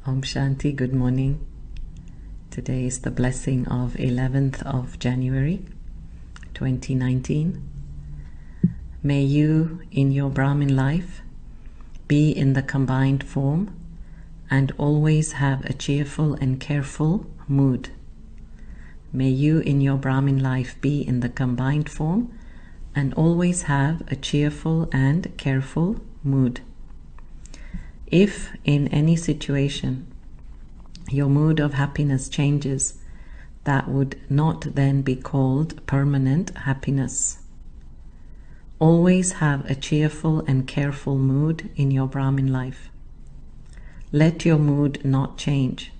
Om Shanti, good morning. Today is the blessing of 11th of January 2019. May you in your Brahmin life be in the combined form and always have a cheerful and careful mood. May you in your Brahmin life be in the combined form and always have a cheerful and careful mood. If in any situation your mood of happiness changes, that would not then be called permanent happiness. Always have a cheerful and careful mood in your Brahmin life. Let your mood not change.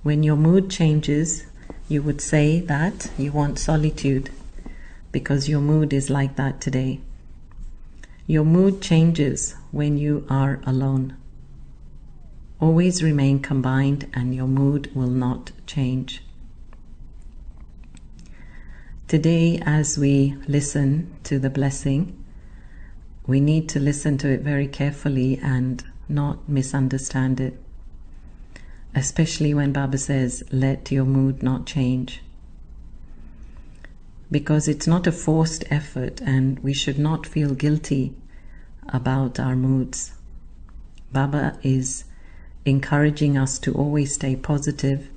When your mood changes, you would say that you want solitude because your mood is like that today. Your mood changes when you are alone. Always remain combined and your mood will not change. Today, as we listen to the blessing, we need to listen to it very carefully and not misunderstand it. Especially when Baba says, let your mood not change. Because it's not a forced effort and we should not feel guilty about our moods. Baba is encouraging us to always stay positive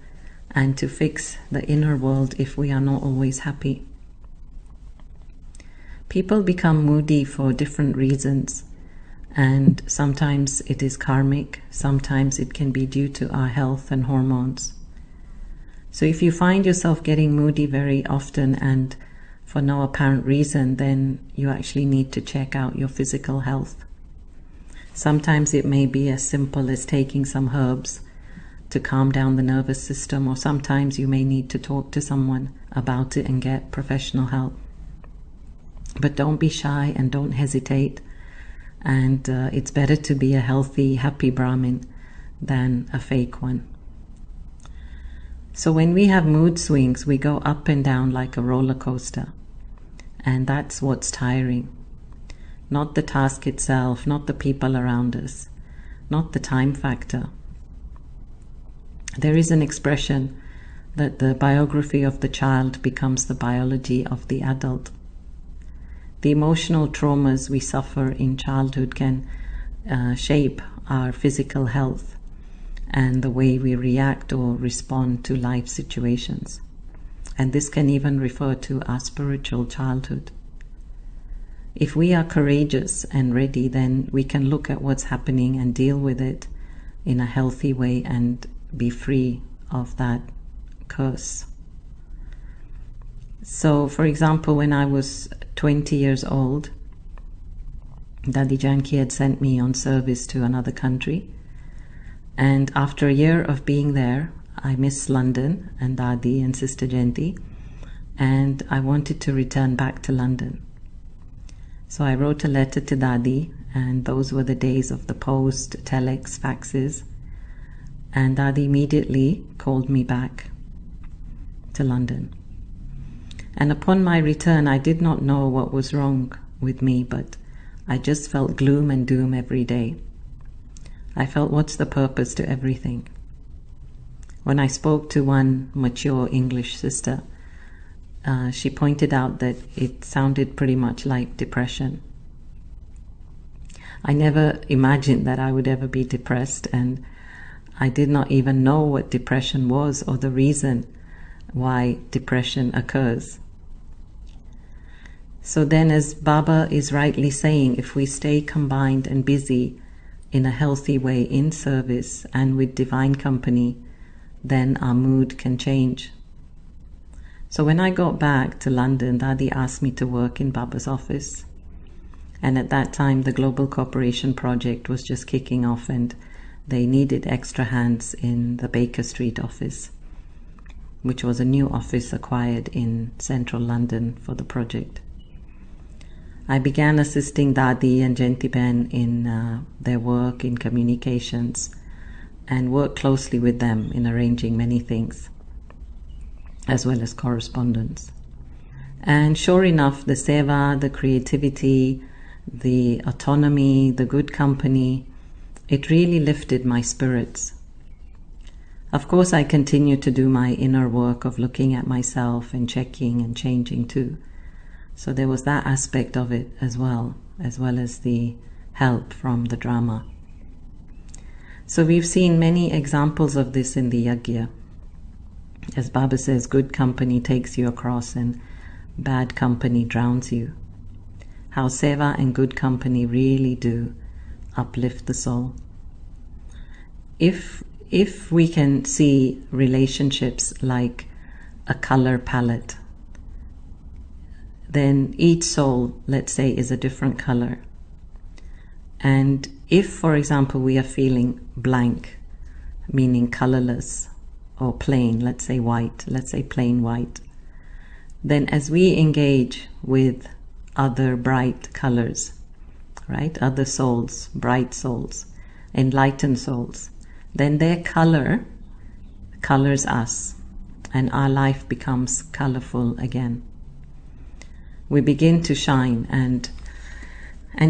and to fix the inner world if we are not always happy. People become moody for different reasons, and sometimes it is karmic, sometimes it can be due to our health and hormones. So if you find yourself getting moody very often and for no apparent reason, then you actually need to check out your physical health. Sometimes it may be as simple as taking some herbs to calm down the nervous system, or sometimes you may need to talk to someone about it and get professional help. But don't be shy and don't hesitate. And it's better to be a healthy, happy Brahmin than a fake one. So when we have mood swings, we go up and down like a roller coaster. And that's what's tiring. Not the task itself, not the people around us, not the time factor. There is an expression that the biography of the child becomes the biology of the adult. The emotional traumas we suffer in childhood can shape our physical health and the way we react or respond to life situations. And this can even refer to our spiritual childhood. If we are courageous and ready, then we can look at what's happening and deal with it in a healthy way and be free of that curse. So, for example, when I was 20 years old, Dadi Janki had sent me on service to another country. And after a year of being there, I missed London and Dadi and Sister Jayanti, and I wanted to return back to London. So I wrote a letter to Dadi, and those were the days of the post, telex, faxes. And Dadi immediately called me back to London. And upon my return, I did not know what was wrong with me, but I just felt gloom and doom every day. I felt, what's the purpose to everything? When I spoke to one mature English sister, she pointed out that it sounded pretty much like depression. I never imagined that I would ever be depressed, and I did not even know what depression was or the reason why depression occurs. So then, as Baba is rightly saying, if we stay combined and busy in a healthy way in service and with divine company, then our mood can change. So when I got back to London, Dadi asked me to work in Baba's office. And at that time, the Global Cooperation Project was just kicking off and they needed extra hands in the Baker Street office, which was a new office acquired in central London for the project. I began assisting Dadi and Jayanti-Ben in their work in communications and worked closely with them in arranging many things, as well as correspondence. And sure enough, the seva, the creativity, the autonomy, the good company, it really lifted my spirits. Of course, I continue to do my inner work of looking at myself and checking and changing too. So there was that aspect of it as well as the help from the drama. So we've seen many examples of this in the yajna. As Baba says, good company takes you across and bad company drowns you. How seva and good company really do uplift the soul. If we can see relationships like a color palette, then each soul, let's say, is a different color. And if, for example, we are feeling blank, meaning colorless or plain, let's say white, let's say plain white, then as we engage with other bright colors, right, other souls, bright souls, enlightened souls, then their color colors us and our life becomes colorful again. We begin to shine and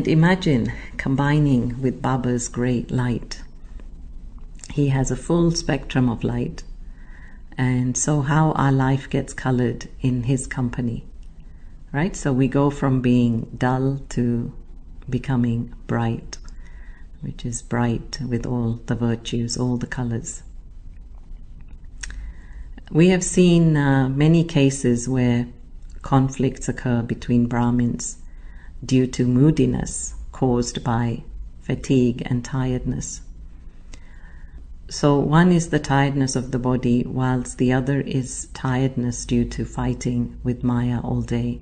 imagine combining with Baba's great light. He has a full spectrum of light, and so how our life gets colored in his company, right? So we go from being dull to becoming bright, which is bright with all the virtues, all the colors. We have seen many cases where conflicts occur between Brahmins due to moodiness caused by fatigue and tiredness. So one is the tiredness of the body, whilst the other is tiredness due to fighting with Maya all day.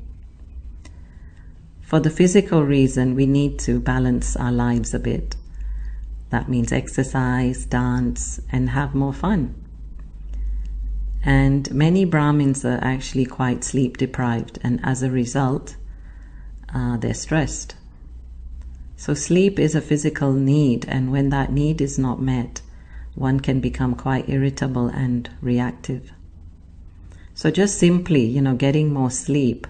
For the physical reason, we need to balance our lives a bit. That means exercise, dance, and have more fun. And many Brahmins are actually quite sleep deprived, and as a result, they're stressed. So sleep is a physical need, and when that need is not met, one can become quite irritable and reactive. So just simply, getting more sleep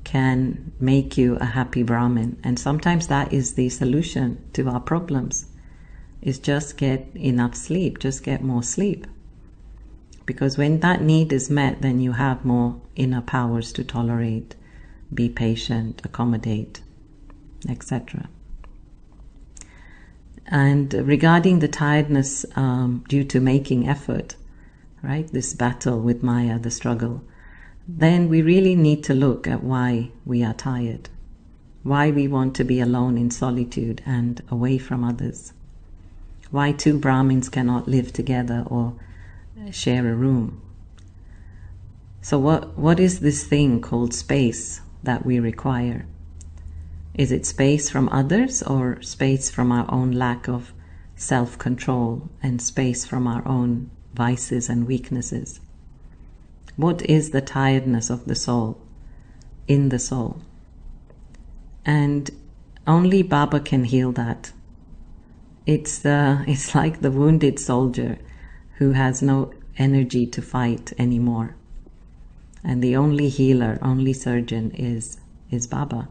can make you a happy Brahmin. And sometimes that is the solution to our problems, is just get enough sleep, just get more sleep. Because when that need is met, then you have more inner powers to tolerate, be patient, accommodate, etc. And regarding the tiredness due to making effort, right, this battle with Maya, the struggle, then we really need to look at why we are tired, why we want to be alone in solitude and away from others, why two Brahmins cannot live together or share a room. So what is this thing called space that we require? Is it space from others or space from our own lack of self-control and space from our own vices and weaknesses? What is the tiredness of the soul, in the soul? And only Baba can heal that. It's like the wounded soldier who has no energy to fight anymore. And the only healer, only surgeon is Baba.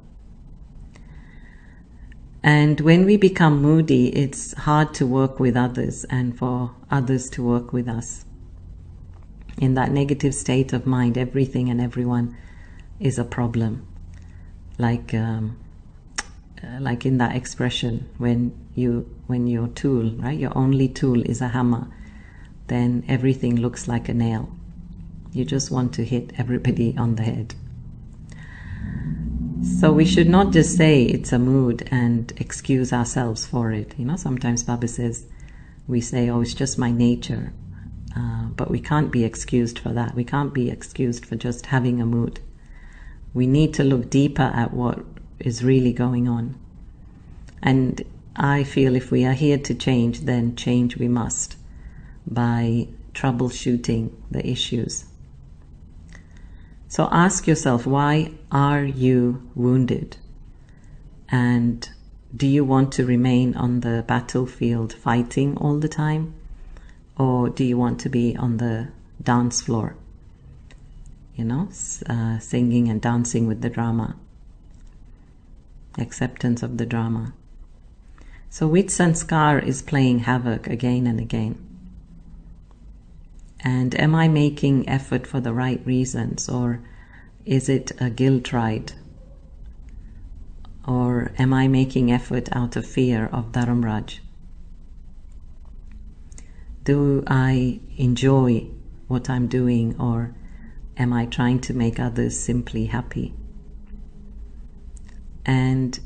And when we become moody, it's hard to work with others and for others to work with us. In that negative state of mind, everything and everyone is a problem. Like in that expression, when your tool, right, your only tool is a hammer, then everything looks like a nail. You just want to hit everybody on the head. So we should not just say it's a mood and excuse ourselves for it. Sometimes Baba says, we say, oh, it's just my nature. But we can't be excused for that. We can't be excused for just having a mood. We need to look deeper at what is really going on. And I feel if we are here to change, then change we must by troubleshooting the issues. So ask yourself, why are you wounded? And do you want to remain on the battlefield fighting all the time? Or do you want to be on the dance floor, singing and dancing with the drama? Acceptance of the drama. So which sanskar is playing havoc again and again? And am I making effort for the right reasons, or is it a guilt ride? Or am I making effort out of fear of Dharamraj? Do I enjoy what I'm doing, or am I trying to make others simply happy? And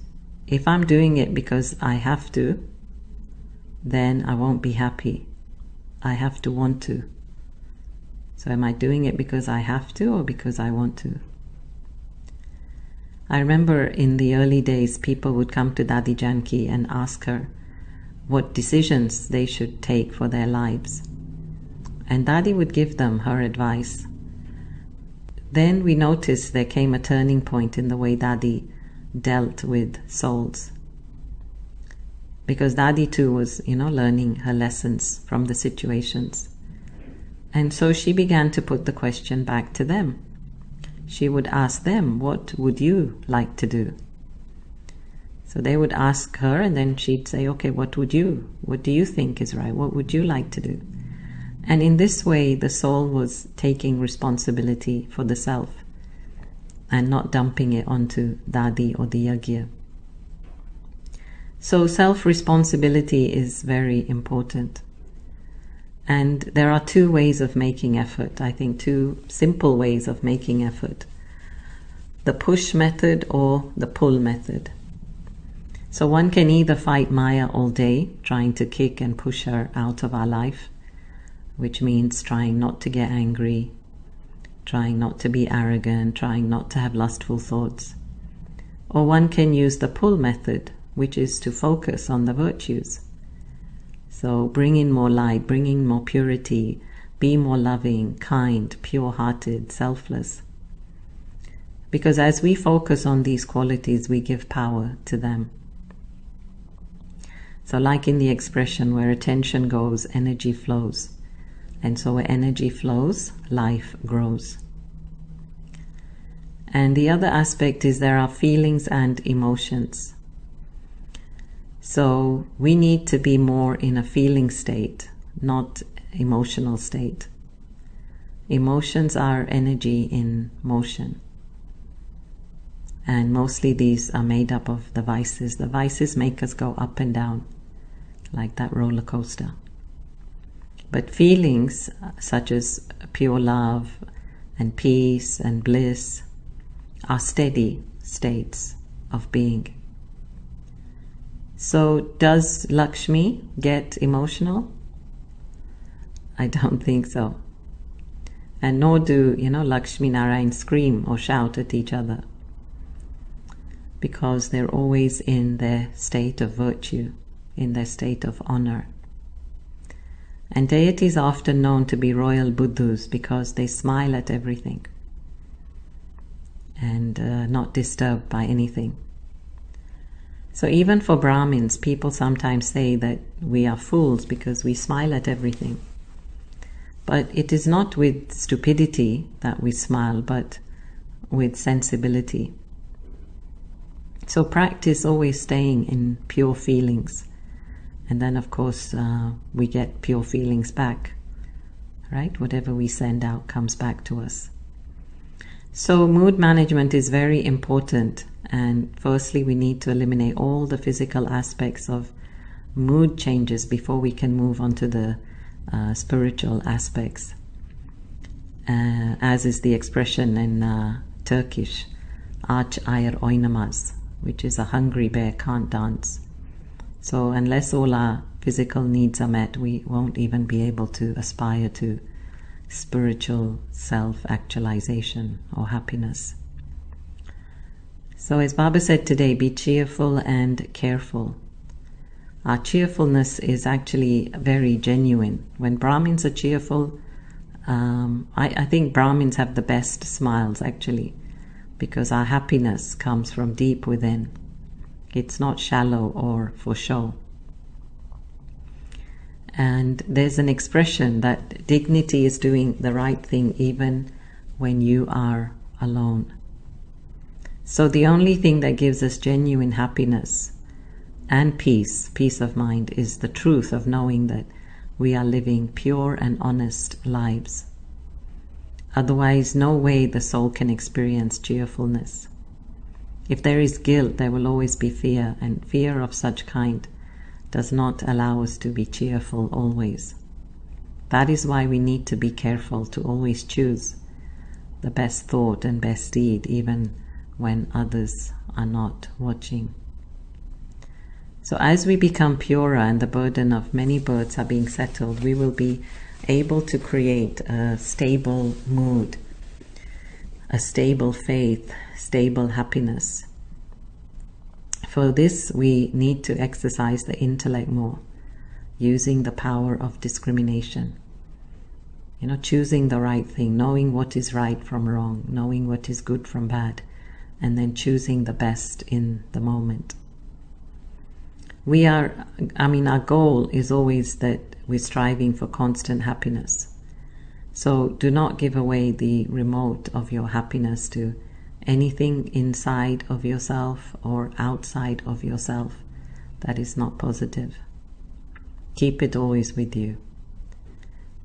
if I'm doing it because I have to, then I won't be happy. I have to want to. So am I doing it because I have to or because I want to? I remember in the early days, people would come to Dadi Janki and ask her what decisions they should take for their lives. And Dadi would give them her advice. Then we noticed there came a turning point in the way Dadi dealt with souls. Because Dadi too was, learning her lessons from the situations. And so she began to put the question back to them. She would ask them, what would you like to do? So they would ask her, and then she'd say, okay, what do you think is right? What would you like to do? And in this way, the soul was taking responsibility for the self and not dumping it onto Dadi or the Yagya. So self-responsibility is very important. And there are two ways of making effort, I think, two simple ways of making effort. The push method or the pull method. So one can either fight Maya all day, trying to kick and push her out of our life, which means trying not to get angry, trying not to be arrogant, trying not to have lustful thoughts. Or one can use the pull method, which is to focus on the virtues. So bring in more light, bring in more purity, be more loving, kind, pure-hearted, selfless. Because as we focus on these qualities, we give power to them. So like in the expression, where attention goes, energy flows. And so where energy flows, life grows. And the other aspect is there are feelings and emotions. So we need to be more in a feeling state, not emotional state. Emotions are energy in motion. And mostly these are made up of the vices. The vices make us go up and down, like that roller coaster. But feelings such as pure love and peace and bliss are steady states of being. So does Lakshmi get emotional? I don't think so. And nor do, Lakshmi Narayan scream or shout at each other, because they're always in their state of virtue, in their state of honor. And deities are often known to be royal Buddhas because they smile at everything and not disturbed by anything. So even for Brahmins, people sometimes say that we are fools because we smile at everything. But it is not with stupidity that we smile, but with sensibility. So practice always staying in pure feelings. And then, of course, we get pure feelings back, right? Whatever we send out comes back to us. So mood management is very important. And firstly, we need to eliminate all the physical aspects of mood changes before we can move on to the spiritual aspects. As is the expression in Turkish, aç ayır oynamaz, which is a hungry bear can't dance. So unless all our physical needs are met, we won't even be able to aspire to spiritual self-actualization or happiness. So as Baba said today, be cheerful and careful. Our cheerfulness is actually very genuine. When Brahmins are cheerful, I think Brahmins have the best smiles actually, because our happiness comes from deep within. It's not shallow or for show. And there's an expression that dignity is doing the right thing even when you are alone. So the only thing that gives us genuine happiness and peace, peace of mind, is the truth of knowing that we are living pure and honest lives. Otherwise, no way the soul can experience cheerfulness. If there is guilt, there will always be fear, and fear of such kind does not allow us to be cheerful always. That is why we need to be careful to always choose the best thought and best deed, even when others are not watching. So as we become purer and the burden of many births are being settled, we will be able to create a stable mood, a stable faith, stable happiness. For this, we need to exercise the intellect more, using the power of discrimination. Choosing the right thing, knowing what is right from wrong, knowing what is good from bad, and then choosing the best in the moment. Our goal is always that we're striving for constant happiness. So do not give away the remote of your happiness to anything inside of yourself or outside of yourself that is not positive. Keep it always with you.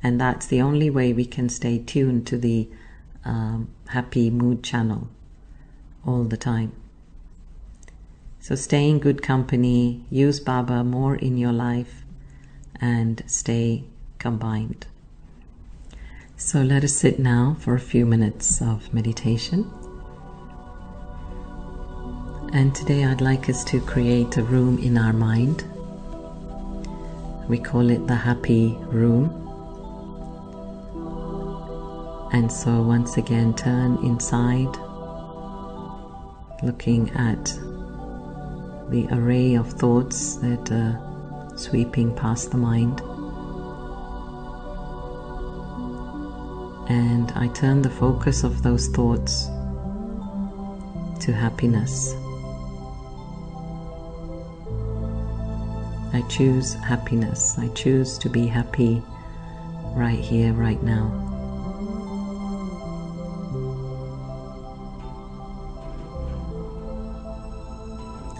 And that's the only way we can stay tuned to the happy mood channel all the time. So stay in good company, use Baba more in your life, and stay combined. So let us sit now for a few minutes of meditation. And today I'd like us to create a room in our mind. We call it the happy room. And so once again, turn inside, looking at the array of thoughts that are sweeping past the mind. And I turn the focus of those thoughts to happiness. I choose happiness. I choose to be happy right here, right now.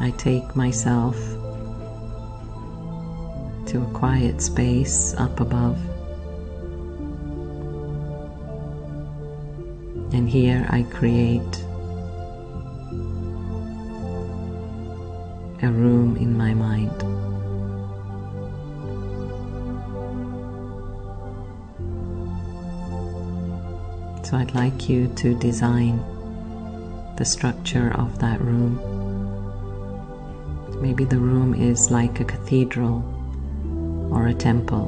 I take myself to a quiet space up above, and here I create a room in my mind. So I'd like you to design the structure of that room. Maybe the room is like a cathedral or a temple,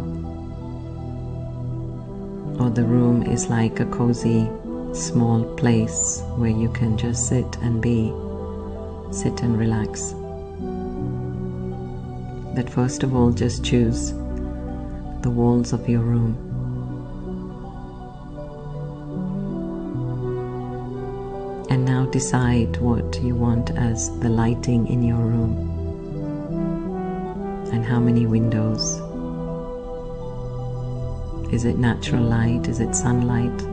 or the room is like a cozy small place where you can just sit and relax. But first of all, just choose the walls of your room. And now decide what you want as the lighting in your room. And how many windows? Is it natural light? Is it sunlight?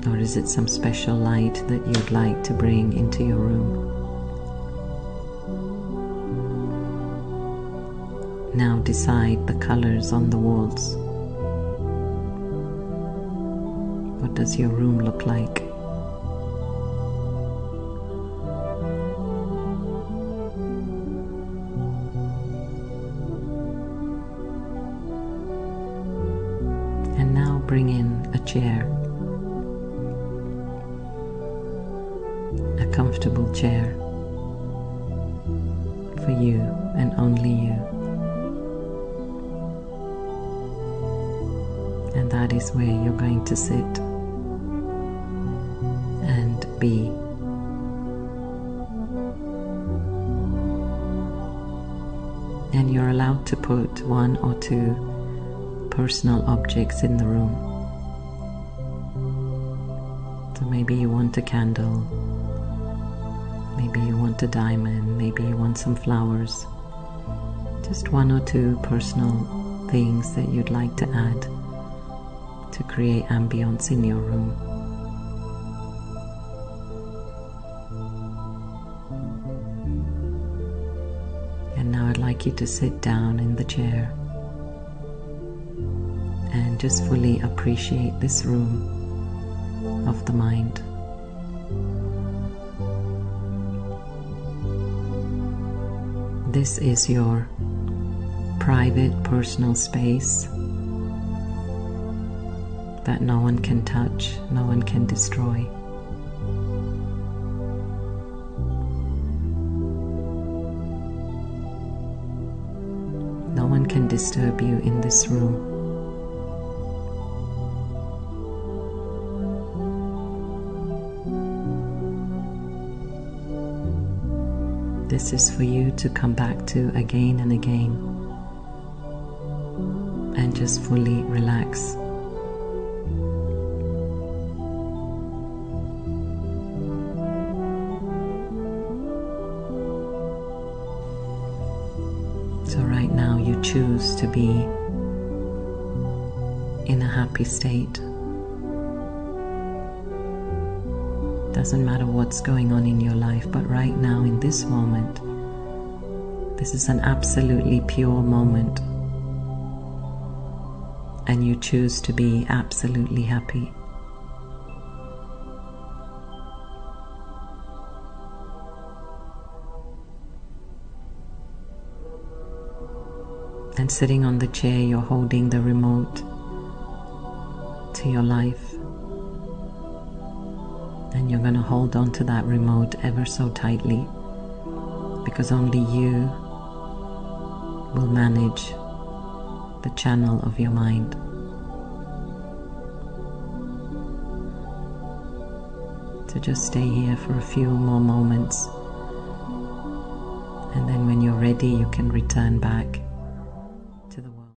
Or is it some special light that you'd like to bring into your room? Now decide the colors on the walls. What does your room look like? Bring in a chair, a comfortable chair for you and only you. And that is where you're going to sit and be. And you're allowed to put one or two personal objects in the room. So maybe you want a candle, maybe you want a diamond, maybe you want some flowers. Just one or two personal things that you'd like to add to create ambience in your room. like you to sit down in the chair and just fully appreciate this room of the mind. This is your private, personal space that no one can touch, no one can destroy. No one can disturb you in this room. This is for you to come back to again and again and just fully relax. So right now you choose to be in a happy state. Doesn't matter what's going on in your life, but right now in this moment, this is an absolutely pure moment, and you choose to be absolutely happy. And sitting on the chair, you're holding the remote to your life. And you're going to hold on to that remote ever so tightly, because only you will manage the channel of your mind. So just stay here for a few more moments, and then when you're ready, you can return back to the world.